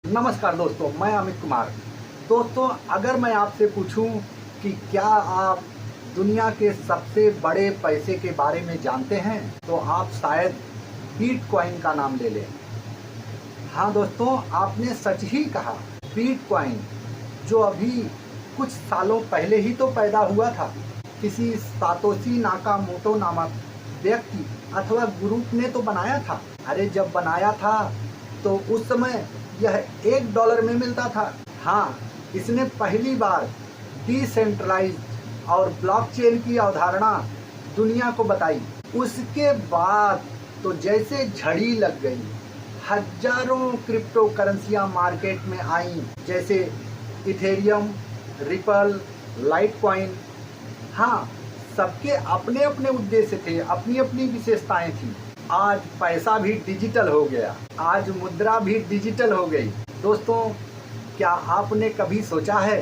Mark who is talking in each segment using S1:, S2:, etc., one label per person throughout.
S1: नमस्कार दोस्तों, मैं अमित कुमार। दोस्तों, अगर मैं आपसे पूछूं कि क्या आप दुनिया के सबसे बड़े पैसे के बारे में जानते हैं, तो आप शायद बिटकॉइन का नाम ले लें। हाँ दोस्तों, आपने सच ही कहा। बिटकॉइन जो अभी कुछ सालों पहले ही तो पैदा हुआ था, किसी सातोशी नाकामोटो नामक व्यक्ति अथवा ग्रुप ने तो बनाया था। अरे जब बनाया था तो उस समय यह $1 में मिलता था। हाँ, इसने पहली बार डिसेंट्रलाइज्ड और ब्लॉकचेन की अवधारणा दुनिया को बताई। उसके बाद तो जैसे झड़ी लग गई, हजारों क्रिप्टो करेंसियां मार्केट में आईं, जैसे इथेरियम, रिपल, लाइटकॉइन। हाँ, सबके अपने अपने उद्देश्य थे, अपनी अपनी विशेषताएं थी। आज पैसा भी डिजिटल हो गया, आज मुद्रा भी डिजिटल हो गई। दोस्तों, क्या आपने कभी सोचा है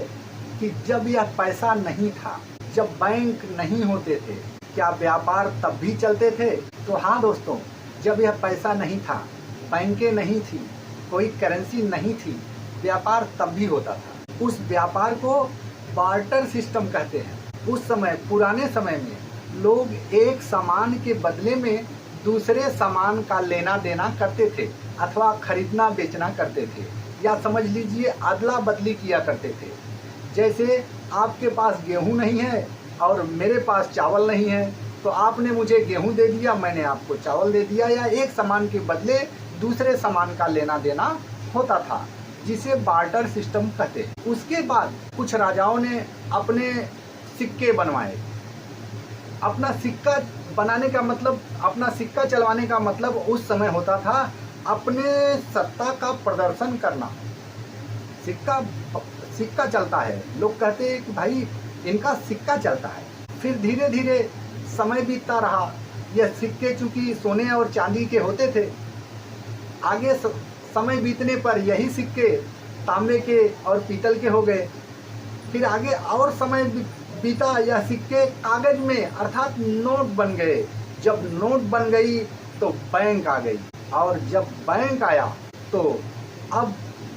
S1: कि जब यह पैसा नहीं था, जब बैंक नहीं होते थे, क्या व्यापार तब भी चलते थे? तो हाँ दोस्तों, जब यह पैसा नहीं था, बैंकें नहीं थी, कोई करेंसी नहीं थी, व्यापार तब भी होता था। उस व्यापार को बार्टर सिस्टम कहते हैं। उस समय, पुराने समय में लोग एक सामान के बदले में दूसरे सामान का लेना देना करते थे अथवा खरीदना बेचना करते थे, या समझ लीजिए अदला बदली किया करते थे। जैसे आपके पास गेहूं नहीं है और मेरे पास चावल नहीं है, तो आपने मुझे गेहूं दे दिया, मैंने आपको चावल दे दिया, या एक सामान के बदले दूसरे सामान का लेना देना होता था, जिसे बार्टर सिस्टम कहते हैं। उसके बाद कुछ राजाओं ने अपने सिक्के बनवाए। अपना सिक्का बनाने का मतलब, अपना सिक्का चलवाने का मतलब उस समय होता था अपने सत्ता का प्रदर्शन करना। सिक्का चलता है, लोग कहते हैं कि भाई इनका सिक्का चलता है। फिर धीरे धीरे समय बीतता रहा। यह सिक्के चूंकि सोने और चांदी के होते थे, आगे समय बीतने पर यही सिक्के तांबे के और पीतल के हो गए। फिर आगे और समय बीता, यह सिक्के कागज में अर्थात नोट बन गए। जब नोट बन गई तो बैंक आ गई, और जब बैंक आया तो अब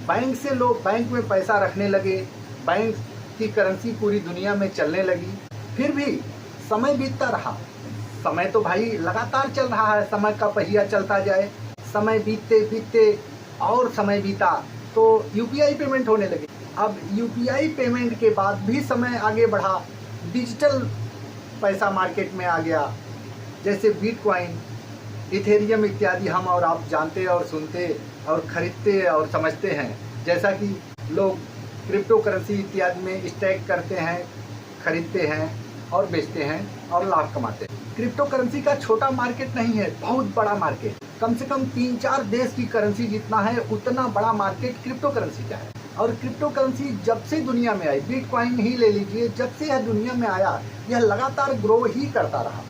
S1: बैंक से लोग बैंक में पैसा रखने लगे, बैंक की करेंसी पूरी दुनिया में चलने लगी। फिर भी समय बीतता रहा। समय तो भाई लगातार चल रहा है, समय का पहिया चलता जाए। समय बीतते बीतते और समय बीता तो यूपीआई पेमेंट होने लगी। अब यूपीआई पेमेंट के बाद भी समय आगे बढ़ा, डिजिटल पैसा मार्केट में आ गया, जैसे बिटकॉइन, इथेरियम इत्यादि हम और आप जानते और सुनते और खरीदते और समझते हैं। जैसा कि लोग क्रिप्टो करेंसी इत्यादि में स्टैक करते हैं, खरीदते हैं और बेचते हैं और लाभ कमाते हैं। क्रिप्टो करेंसी का छोटा मार्केट नहीं है, बहुत बड़ा मार्केट। कम से कम 3-4 देश की करेंसी जितना है, उतना बड़ा मार्केट क्रिप्टो करेंसी का है। और क्रिप्टो करेंसी जब से दुनिया में आई, बिटकॉइन ही ले लीजिए, जब से यह दुनिया में आया, यह लगातार ग्रो ही करता रहा।